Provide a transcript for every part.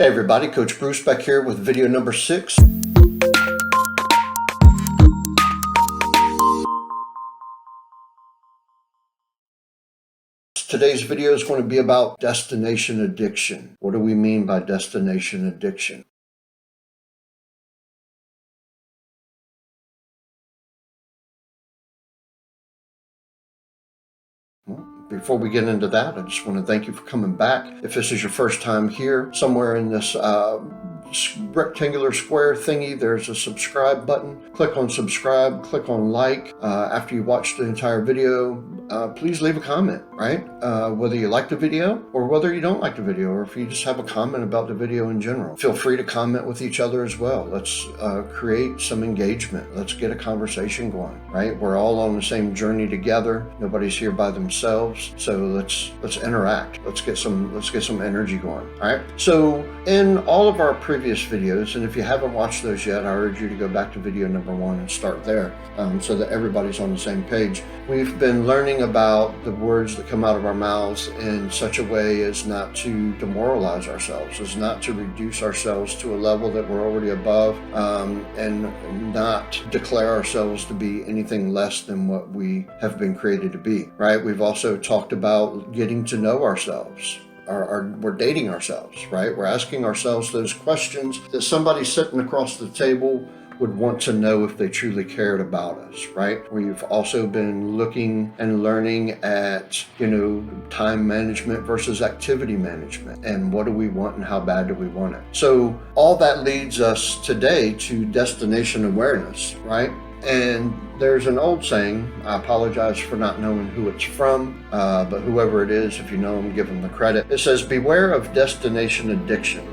Hey everybody, Coach Bruce back here with video number 6. Today's video is going to be about destination addiction. What do we mean by destination addiction? Before we get into that, I just want to thank you for coming back. If this is your first time here, somewhere in this rectangular square thingy, there's a subscribe button. Click on subscribe, click on like. After you watch the entire video, please leave a comment, right? Whether you like the video or whether you don't like the video, or if you just have a comment about the video in general. Feel free to comment with each other as well. Let's create some engagement. Let's get a conversation going, right? We're all on the same journey together. Nobody's here by themselves. So let's interact. Let's get some energy going. All right. So in all of our previous videos, and if you haven't watched those yet, I urge you to go back to video number 1 and start there, so that everybody's on the same page. We've been learning about the words that come out of our mouths in such a way as not to demoralize ourselves, as not to reduce ourselves to a level that we're already above, and not declare ourselves to be anything less than what we have been created to be, right? We've also talked about getting to know ourselves. We're dating ourselves, right? We're asking ourselves those questions that somebody sitting across the table would want to know if they truly cared about us, right? We've also been looking and learning at, time management versus activity management, and what do we want and how bad do we want it? So all that leads us today to destination awareness, right? And there's an old saying, I apologize for not knowing who it's from, but whoever it is, if you know them, give them the credit. It says, beware of destination addiction.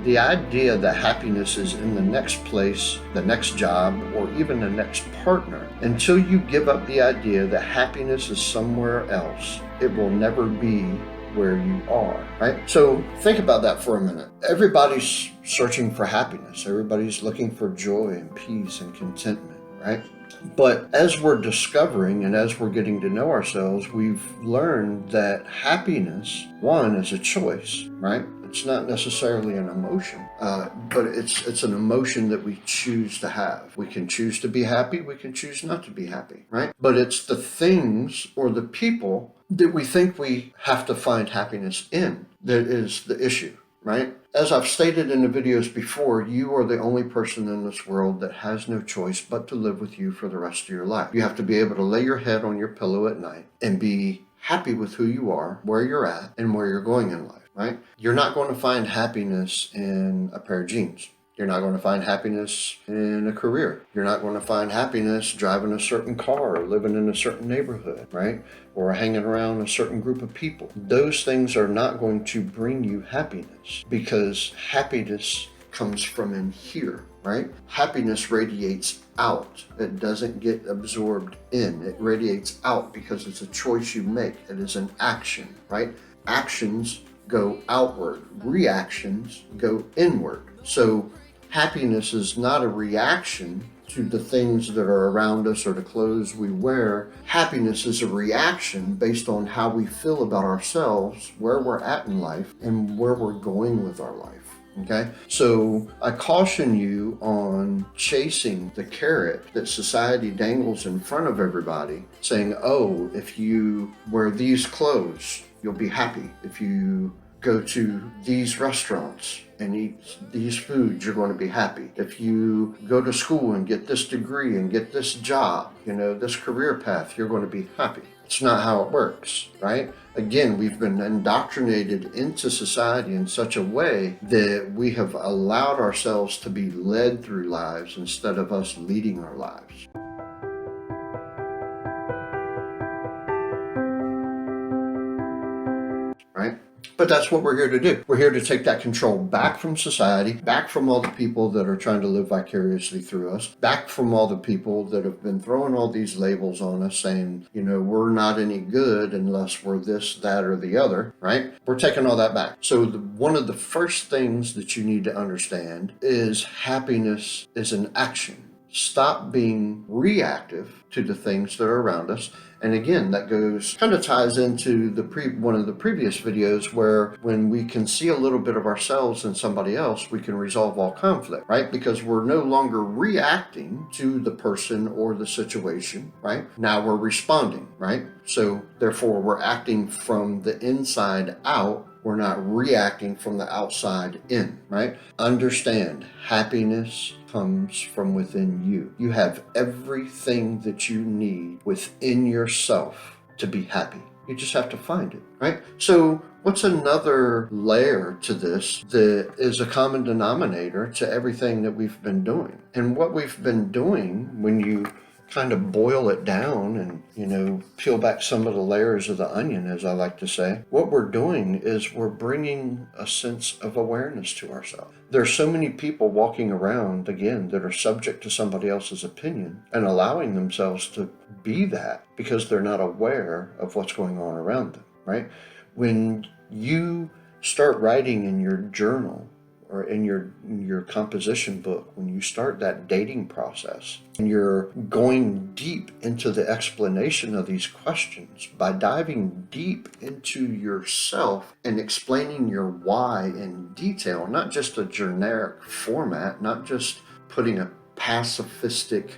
The idea that happiness is in the next place, the next job, or even the next partner. Until you give up the idea that happiness is somewhere else, it will never be where you are, right? So think about that for a minute. Everybody's searching for happiness. Everybody's looking for joy and peace and contentment, right? But as we're discovering and as we're getting to know ourselves, we've learned that happiness, one, is a choice, right? It's not necessarily an emotion, but it's an emotion that we choose to have. We can choose to be happy. We can choose not to be happy, right? But it's the things or the people that we think we have to find happiness in that is the issue, right? As I've stated in the videos before, you are the only person in this world that has no choice but to live with you for the rest of your life. You have to be able to lay your head on your pillow at night and be happy with who you are, where you're at, and where you're going in life, right? You're not going to find happiness in a pair of jeans. You're not going to find happiness in a career. You're not going to find happiness driving a certain car or living in a certain neighborhood, right? Or hanging around a certain group of people. Those things are not going to bring you happiness, because happiness comes from in here, right? Happiness radiates out. It doesn't get absorbed in. It radiates out because it's a choice you make. It is an action, right? Actions go outward. Reactions go inward. So happiness is not a reaction to the things that are around us or the clothes we wear. Happiness is a reaction based on how we feel about ourselves, where we're at in life, and where we're going with our life. Okay, so I caution you on chasing the carrot that society dangles in front of everybody, saying, oh, if you wear these clothes, you'll be happy. If you go to these restaurants and eat these foods, you're going to be happy. If you go to school and get this degree and get this job, this career path, you're going to be happy. It's not how it works, right? Again, we've been indoctrinated into society in such a way that we have allowed ourselves to be led through lives instead of us leading our lives. Right? But that's what we're here to do. We're here to take that control back from society, back from all the people that are trying to live vicariously through us, back from all the people that have been throwing all these labels on us saying, we're not any good unless we're this, that, or the other, right? We're taking all that back. So one of the first things that you need to understand is happiness is an action. Stop being reactive to the things that are around us And again, that goes kind of ties into one of the previous videos, where when we can see a little bit of ourselves in somebody else, we can resolve all conflict, right? Because we're no longer reacting to the person or the situation, right? Now we're responding, right? So therefore we're acting from the inside out. We're not reacting from the outside in, right? Understand, happiness comes from within you. You have everything that you need within yourself to be happy. You just have to find it, right? So what's another layer to this that is a common denominator to everything that we've been doing? And what we've been doing, when you kind of boil it down and, peel back some of the layers of the onion, as I like to say, what we're doing is we're bringing a sense of awareness to ourselves. There's so many people walking around, again, that are subject to somebody else's opinion and allowing themselves to be that because they're not aware of what's going on around them, right? When you start writing in your journal or in your composition book, when you start that dating process, and you're going deep into the explanation of these questions by diving deep into yourself and explaining your why in detail, not just a generic format, not just putting a pacifistic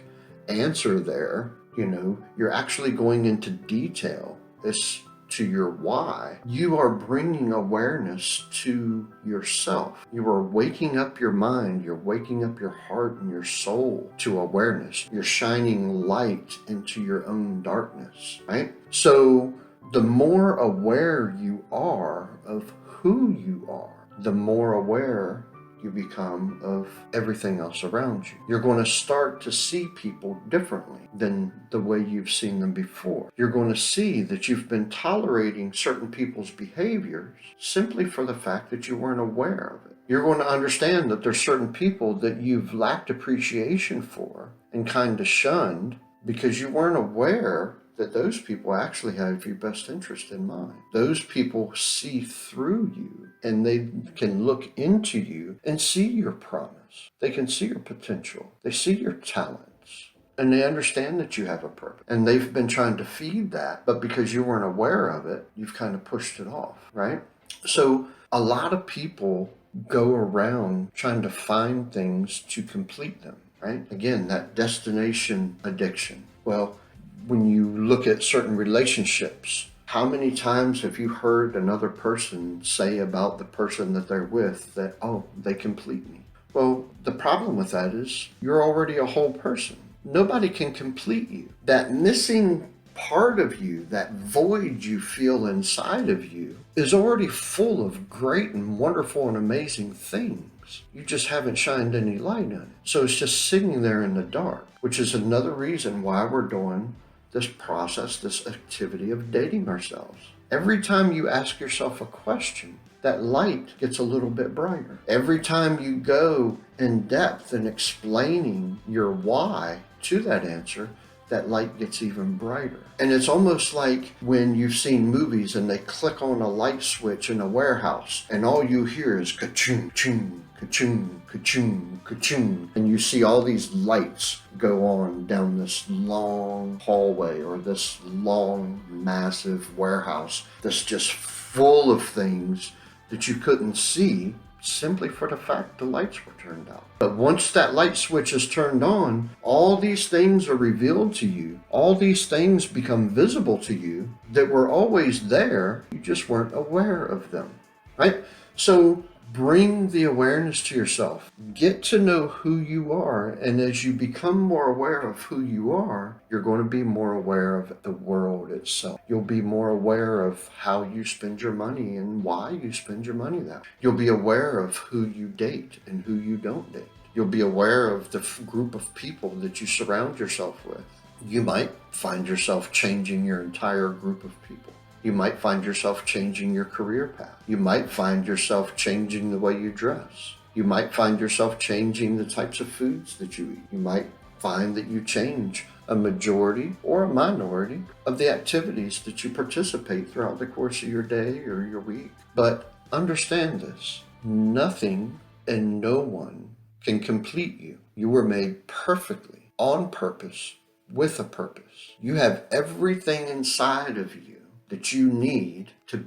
answer there, you're actually going into detail as to your why. You are bringing awareness to yourself. You are waking up your mind. You're waking up your heart and your soul to awareness. You're shining light into your own darkness, right? So the more aware you are of who you are, the more aware you become of everything else around you. You're going to start to see people differently than the way you've seen them before. You're going to see that you've been tolerating certain people's behaviors simply for the fact that you weren't aware of it. You're going to understand that there's certain people that you've lacked appreciation for and kind of shunned because you weren't aware that those people actually have your best interest in mind. Those people see through you, and they can look into you and see your promise. They can see your potential. They see your talents, and they understand that you have a purpose. And they've been trying to feed that, but because you weren't aware of it, you've kind of pushed it off, right? So a lot of people go around trying to find things to complete them, right? Again, that destination addiction. Well, when you look at certain relationships, how many times have you heard another person say about the person that they're with that, oh, they complete me? Well, the problem with that is you're already a whole person. Nobody can complete you. That missing part of you, that void you feel inside of you, is already full of great and wonderful and amazing things. You just haven't shined any light on it. So it's just sitting there in the dark, which is another reason why we're doing this process, this activity of dating ourselves. Every time you ask yourself a question, that light gets a little bit brighter. Every time you go in depth in explaining your why to that answer, that light gets even brighter. And it's almost like when you've seen movies and they click on a light switch in a warehouse and all you hear is ka-chung, chung, ka-chung, ka-chung, ka-chung. And you see all these lights go on down this long hallway or this long, massive warehouse that's just full of things that you couldn't see simply for the fact the lights were turned out. But once that light switch is turned on, all these things are revealed to you. All these things become visible to you that were always there. You just weren't aware of them, right? So bring the awareness to yourself. Get to know who you are. And as you become more aware of who you are, you're going to be more aware of the world itself. You'll be more aware of how you spend your money and why you spend your money that way. You'll be aware of who you date and who you don't date. You'll be aware of the group of people that you surround yourself with. You might find yourself changing your entire group of people. You might find yourself changing your career path. You might find yourself changing the way you dress. You might find yourself changing the types of foods that you eat. You might find that you change a majority or a minority of the activities that you participate throughout the course of your day or your week. But understand this, nothing and no one can complete you. You were made perfectly on purpose with a purpose. You have everything inside of you that you need to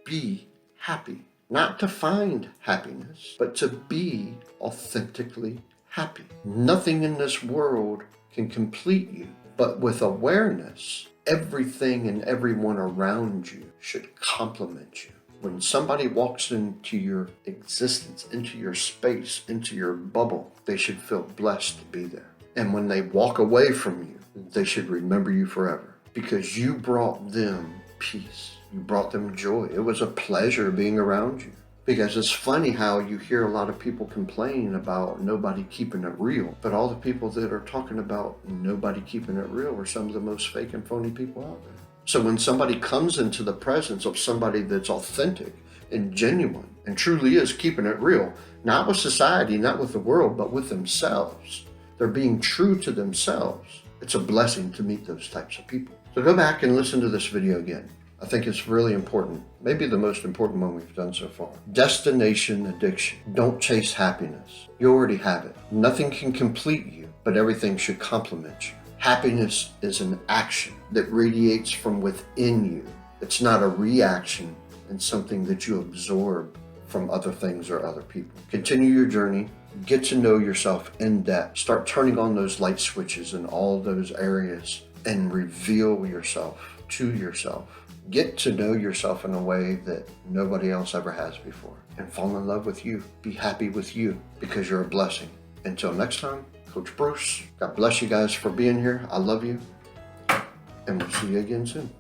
be happy. Not to find happiness, but to be authentically happy. Nothing in this world can complete you, but with awareness, everything and everyone around you should complement you. When somebody walks into your existence, into your space, into your bubble, they should feel blessed to be there. And when they walk away from you, they should remember you forever, because you brought them peace. You brought them joy. It was a pleasure being around you. Because it's funny how you hear a lot of people complain about nobody keeping it real, but all the people that are talking about nobody keeping it real are some of the most fake and phony people out there. So when somebody comes into the presence of somebody that's authentic and genuine and truly is keeping it real, not with society, not with the world, but with themselves, they're being true to themselves. It's a blessing to meet those types of people. So go back and listen to this video again. I think it's really important, maybe the most important one we've done so far. Destination addiction. Don't chase happiness. You already have it. Nothing can complete you, but everything should complement you. Happiness is an action that radiates from within you. It's not a reaction and something that you absorb from other things or other people. Continue your journey. Get to know yourself in depth. Start turning on those light switches in all those areas and reveal yourself to yourself. Get to know yourself in a way that nobody else ever has before, and fall in love with you. Be happy with you, because you're a blessing. Until next time, Coach Bruce, God bless you guys for being here. I love you, and we'll see you again soon.